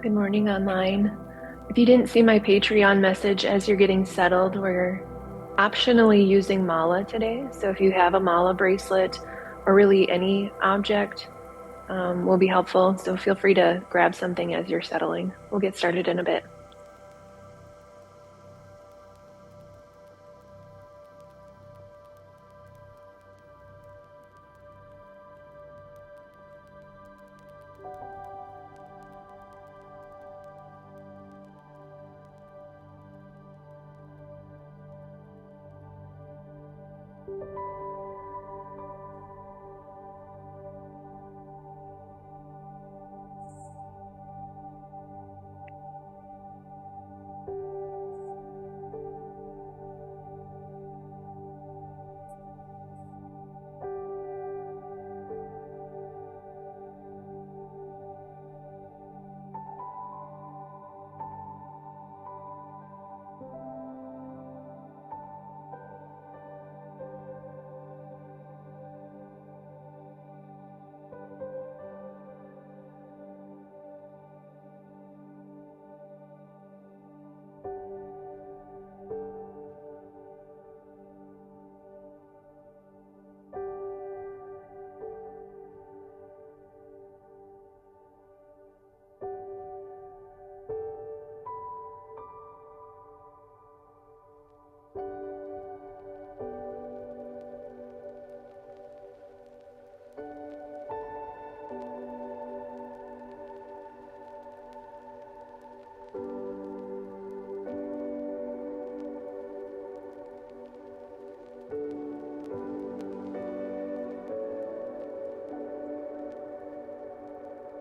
Good morning online. If you didn't see my Patreon message as you're getting settled, we're optionally using mala today. So if you have a mala bracelet or really any object will be helpful. So feel free to grab something as you're settling. We'll get started in a bit.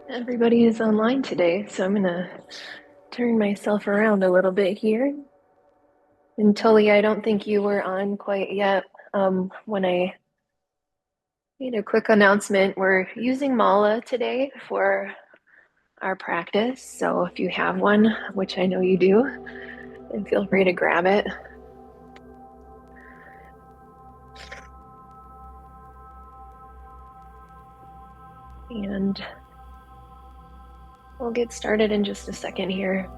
Everybody is online today, so I'm gonna turn myself around a little bit here. And Tully, I don't think you were on quite yet when I made a quick announcement. We're using mala today for our practice. So if you have one, which I know you do, then feel free to grab it. And we'll get started in just a second here.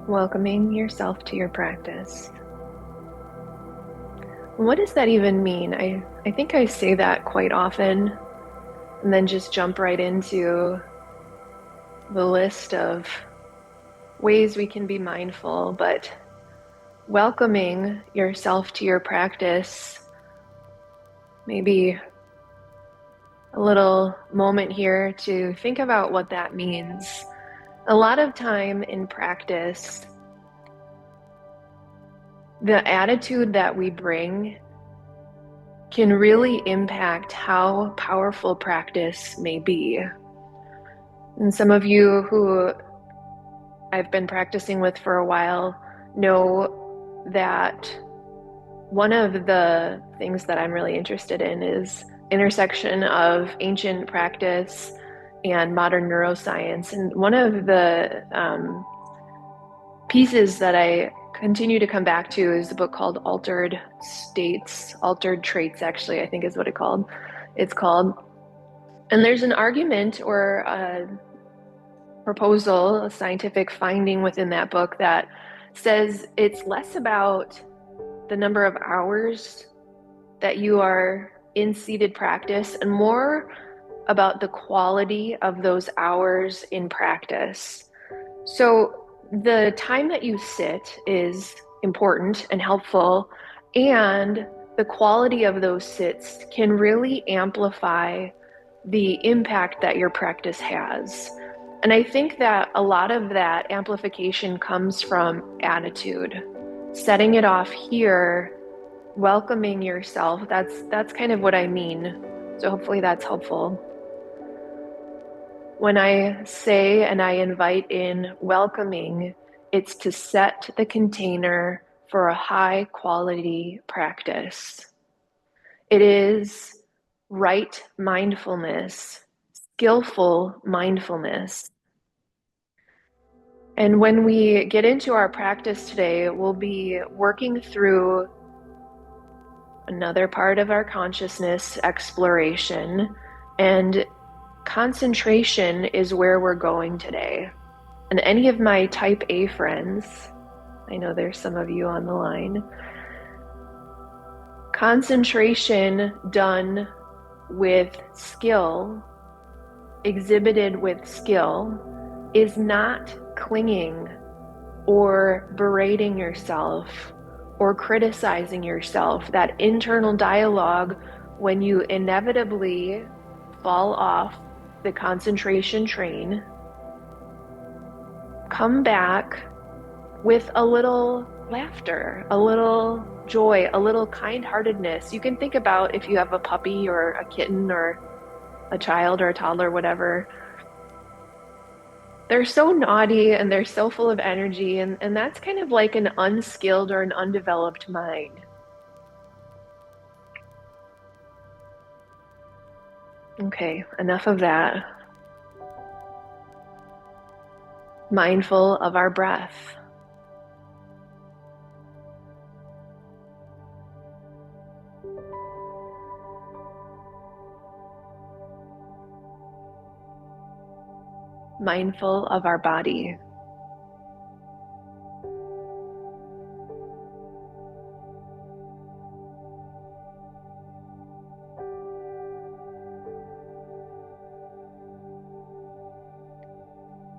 Welcoming yourself to your practice. What does that even mean? I think I say that quite often and then just jump right into the list of ways we can be mindful, but welcoming yourself to your practice, maybe a little moment here to think about what that means. A lot of time in practice, the attitude that we bring can really impact how powerful practice may be. And some of you who I've been practicing with for a while know that one of the things that I'm really interested in is intersection of ancient practice and modern neuroscience. And one of the pieces that I continue to come back to is a book called Altered Traits, actually, I think is what it's called. And there's an argument or a proposal, a scientific finding within that book that says it's less about the number of hours that you are in seated practice and more about the quality of those hours in practice. So the time that you sit is important and helpful, and the quality of those sits can really amplify the impact that your practice has. And I think that a lot of that amplification comes from attitude. Setting it off here, welcoming yourself, that's kind of what I mean. So hopefully that's helpful. When I say and I invite in welcoming, It's to set the container for a high quality practice. It is right mindfulness, skillful mindfulness. And when we get into our practice today, we'll be working through another part of our consciousness exploration, and concentration is where we're going today. And any of my type A friends, I know there's some of you on the line, concentration done with skill, exhibited with skill, is not clinging or berating yourself or criticizing yourself. That internal dialogue, when you inevitably fall off the concentration train, come back with a little laughter, a little joy, a little kind-heartedness. You can think about if you have a puppy or a kitten or a child or a toddler, whatever. They're so naughty and they're so full of energy, and that's kind of like an unskilled or an undeveloped mind. Okay, enough of that. Mindful of our breath. Mindful of our body.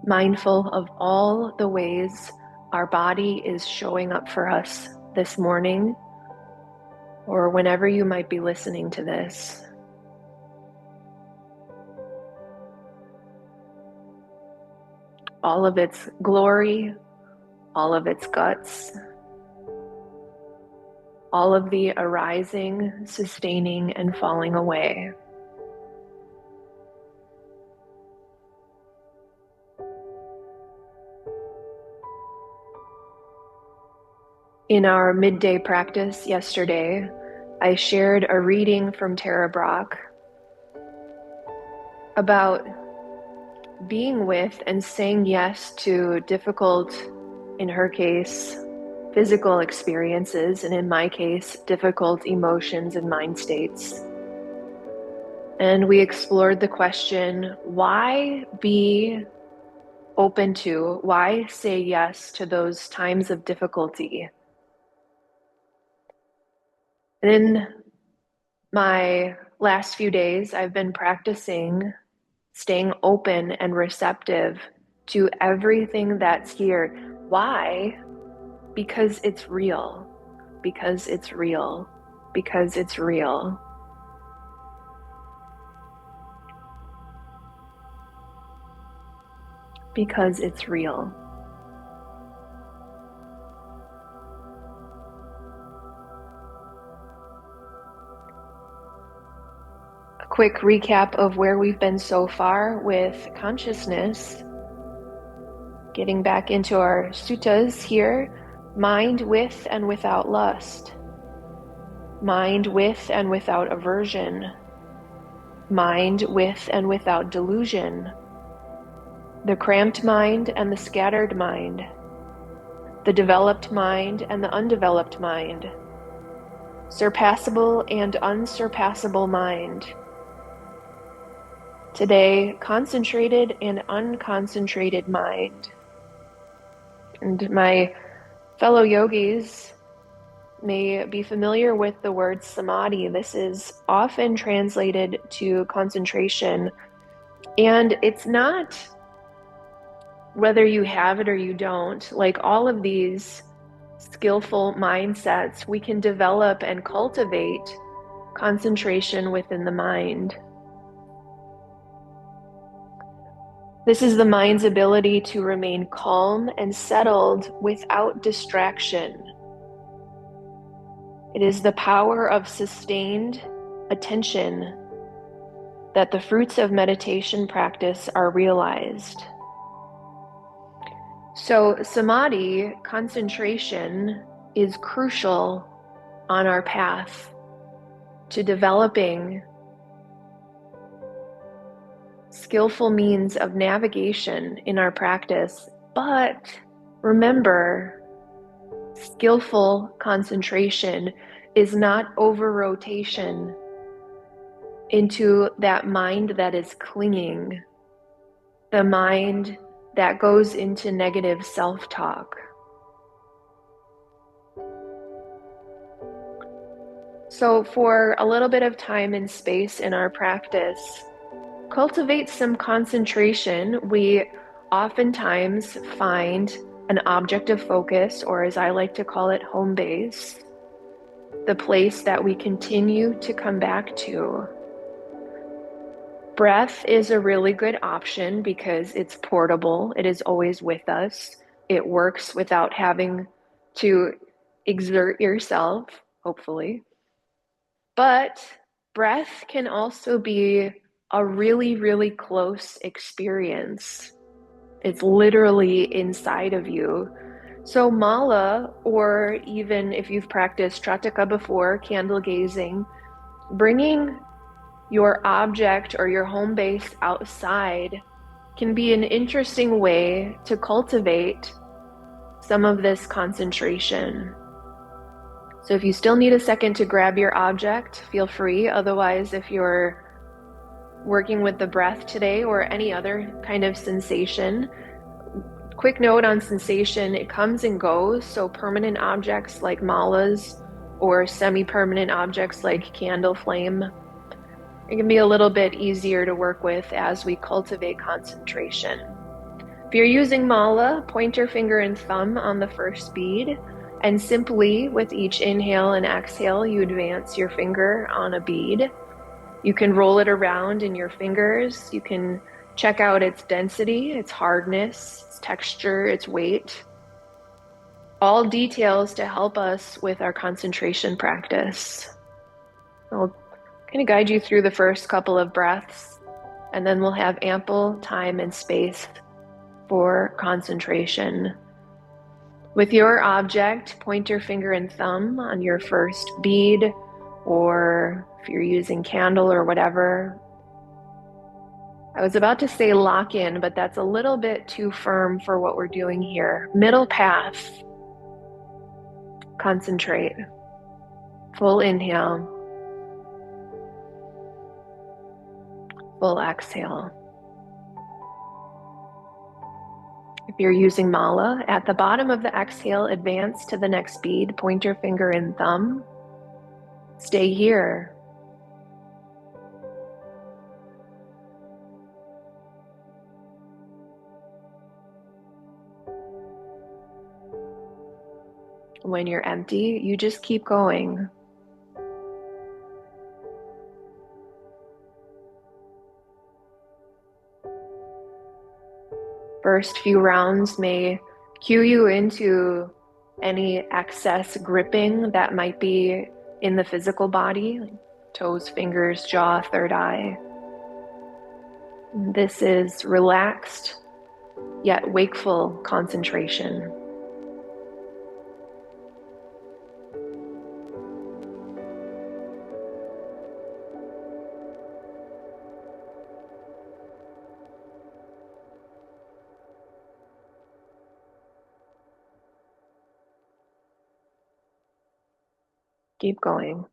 Mindful of all the ways our body is showing up for us this morning, or whenever you might be listening to this. All of its glory, all of its guts, all of the arising, sustaining, and falling away. In our midday practice yesterday, I shared a reading from Tara Brach about being with and saying yes to difficult, in her case, physical experiences, and in my case, difficult emotions and mind states. And we explored the question, why be open to, why say yes to those times of difficulty? And in my last few days, I've been practicing staying open and receptive to everything that's here. Why? Because it's real. Because it's real. Because it's real. Because it's real. A quick recap of where we've been so far with consciousness. Getting back into our suttas here. Mind with and without lust. Mind with and without aversion. Mind with and without delusion. The cramped mind and the scattered mind. The developed mind and the undeveloped mind. Surpassable and unsurpassable mind. Today, concentrated and unconcentrated mind. And my fellow yogis may be familiar with the word samadhi. This is often translated to concentration, and it's not whether you have it or you don't. Like all of these skillful mindsets, we can develop and cultivate concentration within the mind. This is the mind's ability to remain calm and settled without distraction. It is the power of sustained attention that the fruits of meditation practice are realized. So samadhi, concentration, is crucial on our path to developing skillful means of navigation in our practice. But remember, skillful concentration is not over rotation into that mind that is clinging, the mind that goes into negative self-talk. So for a little bit of time and space in our practice, cultivate some concentration. We oftentimes find an object of focus, or as I like to call it, home base, the place that we continue to come back to. Breath is a really good option because it's portable. It is always with us. It works without having to exert yourself, hopefully. But breath can also be a really, really close experience. It's literally inside of you. So mala, or even if you've practiced trataka before, candle gazing, bringing your object or your home base outside can be an interesting way to cultivate some of this concentration. So if you still need a second to grab your object, feel free. Otherwise, if you're working with the breath today or any other kind of sensation, quick note on sensation, it comes and goes. So permanent objects like malas or semi-permanent objects like candle flame, it can be a little bit easier to work with as we cultivate concentration. If you're using mala, pointer finger and thumb on the first bead, and simply with each inhale and exhale, you advance your finger on a bead. You can roll it around in your fingers. You can check out its density, its hardness, its texture, its weight. All details to help us with our concentration practice. I'll kind of guide you through the first couple of breaths, and then we'll have ample time and space for concentration. With your object, pointer finger and thumb on your first bead, or if you're using candle or whatever. I was about to say lock in, but that's a little bit too firm for what we're doing here. Middle path. Concentrate. Full inhale. Full exhale. If you're using mala, at the bottom of the exhale, advance to the next bead, pointer finger and thumb. Stay here. When you're empty, you just keep going. First few rounds may cue you into any excess gripping that might be in the physical body, like toes, fingers, jaw, third eye. This is relaxed yet wakeful concentration. Keep going.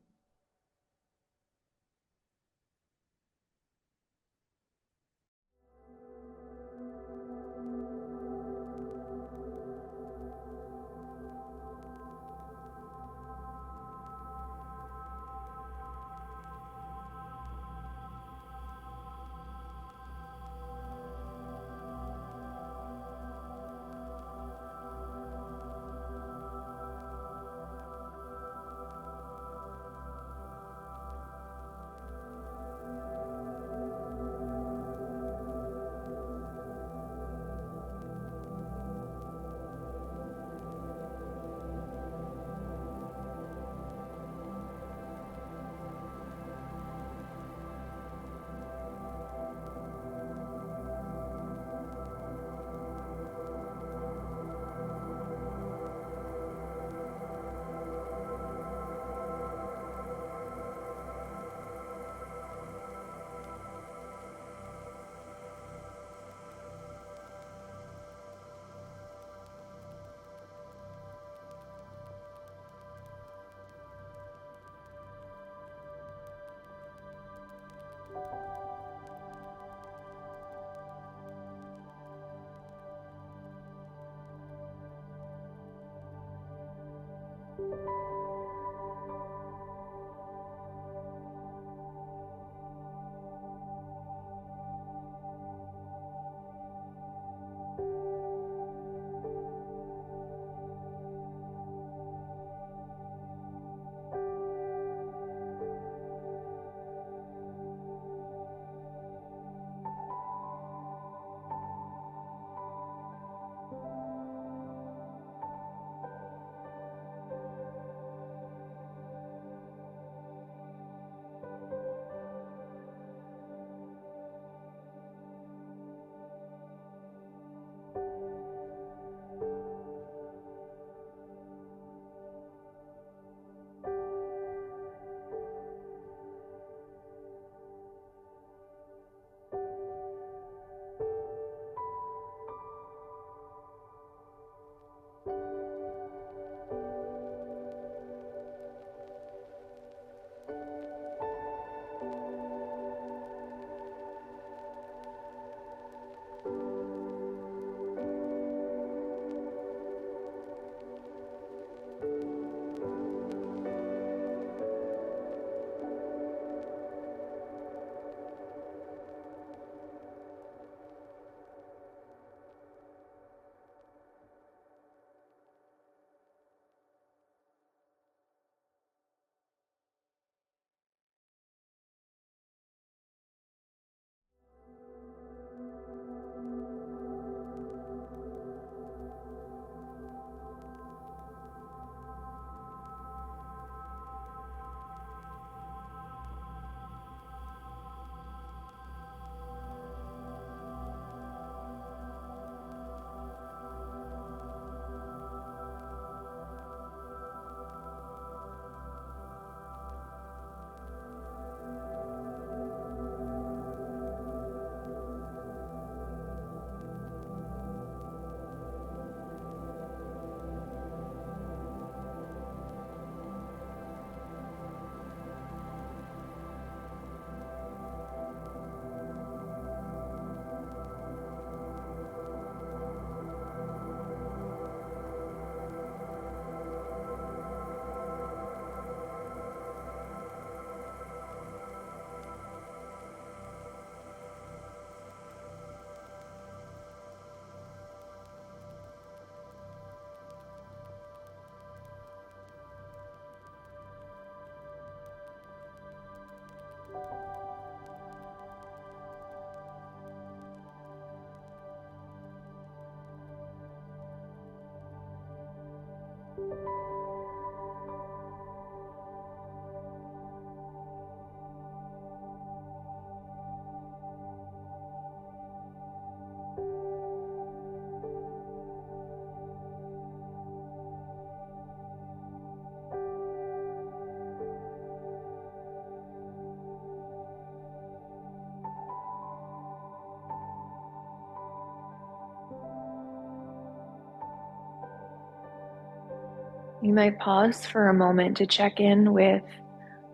you might pause for a moment to check in with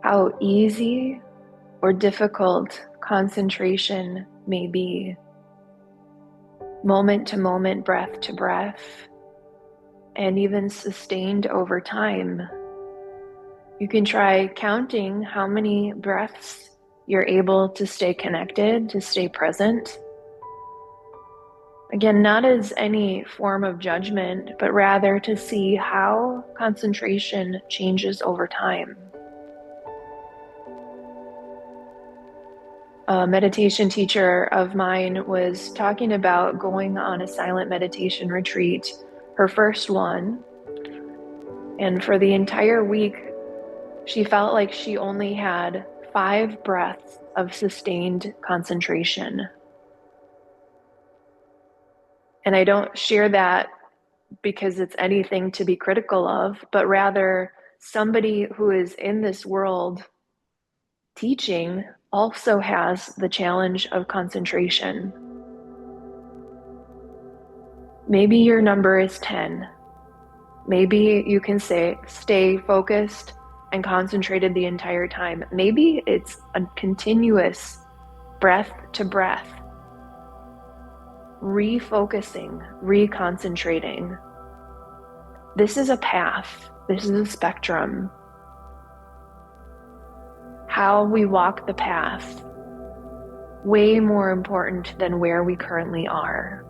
how easy or difficult concentration may be, moment to moment, breath to breath, and even sustained over time. You can try counting how many breaths you're able to stay connected, to stay present. Again, not as any form of judgment, but rather to see how concentration changes over time. A meditation teacher of mine was talking about going on a silent meditation retreat, her first one. And for the entire week, she felt like she only had 5 breaths of sustained concentration. And I don't share that because it's anything to be critical of, but rather somebody who is in this world teaching also has the challenge of concentration. Maybe your number is 10. Maybe you can say, stay focused and concentrated the entire time. Maybe it's a continuous breath to breath, refocusing, reconcentrating. This is a path. This is a spectrum. How we walk the path, way more important than where we currently are.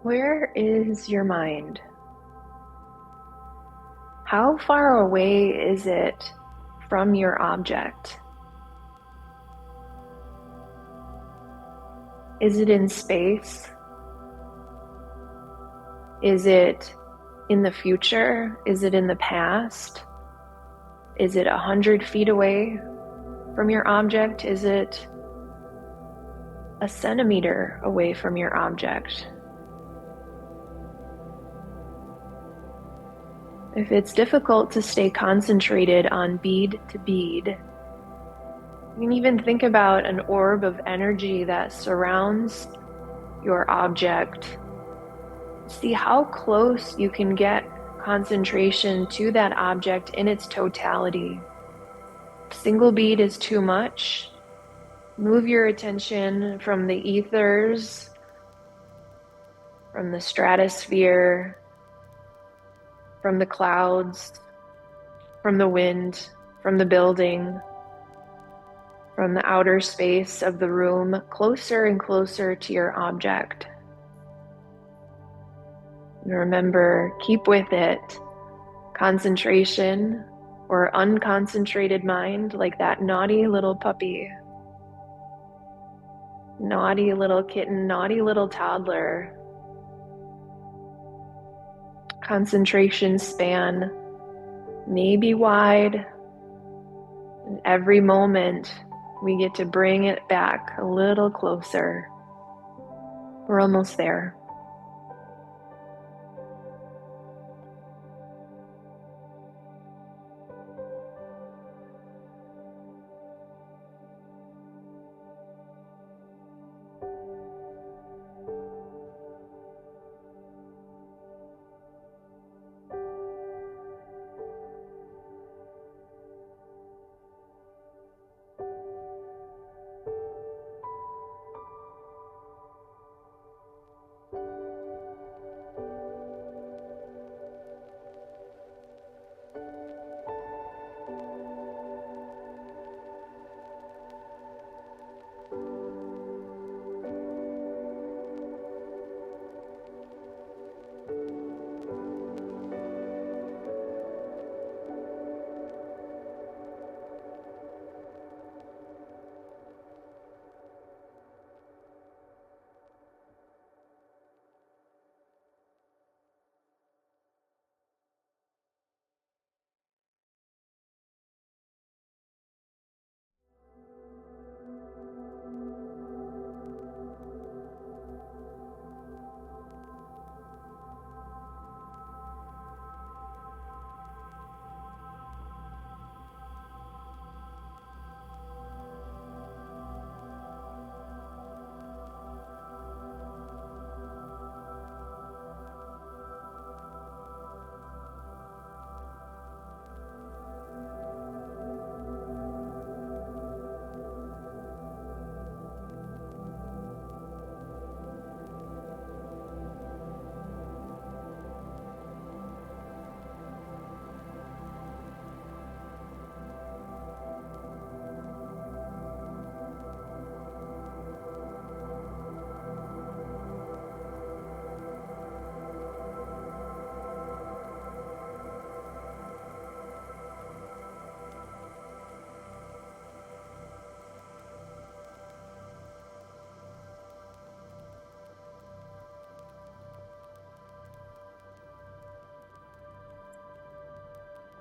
Where is your mind? How far away is it from your object? Is it in space? Is it in the future? Is it in the past? Is it 100 feet away from your object? Is it a centimeter away from your object? If it's difficult to stay concentrated on bead to bead, you can even think about an orb of energy that surrounds your object. See how close you can get concentration to that object in its totality. If single bead is too much, move your attention from the ethers, from the stratosphere, from the clouds, from the wind, from the building, from the outer space of the room, closer and closer to your object. And remember, keep with it. Concentration or unconcentrated mind, like that naughty little puppy, naughty little kitten, naughty little toddler. Concentration span may be wide, and every moment we get to bring it back a little closer. We're almost there.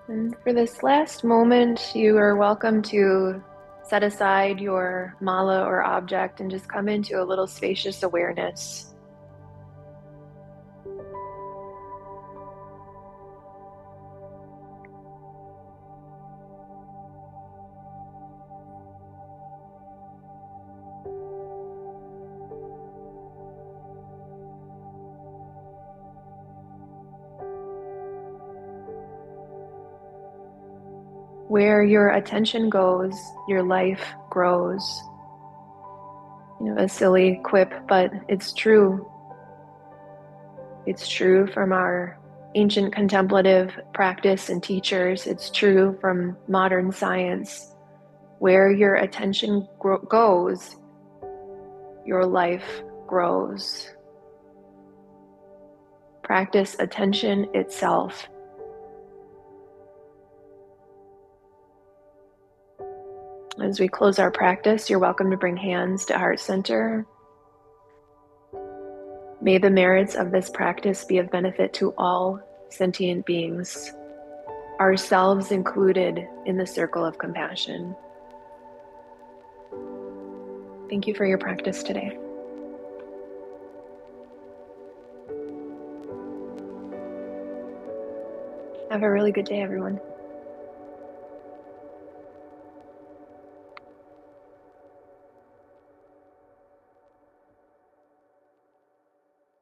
And for this last moment, you are welcome to set aside your mala or object and just come into a little spacious awareness. Where your attention goes, your life grows. A silly quip, but it's true. It's true from our ancient contemplative practice and teachers. It's true from modern science. Where your attention goes, your life grows. Practice attention itself. As we close our practice, you're welcome to bring hands to heart center. May the merits of this practice be of benefit to all sentient beings, ourselves included in the circle of compassion. Thank you for your practice today. Have a really good day, everyone.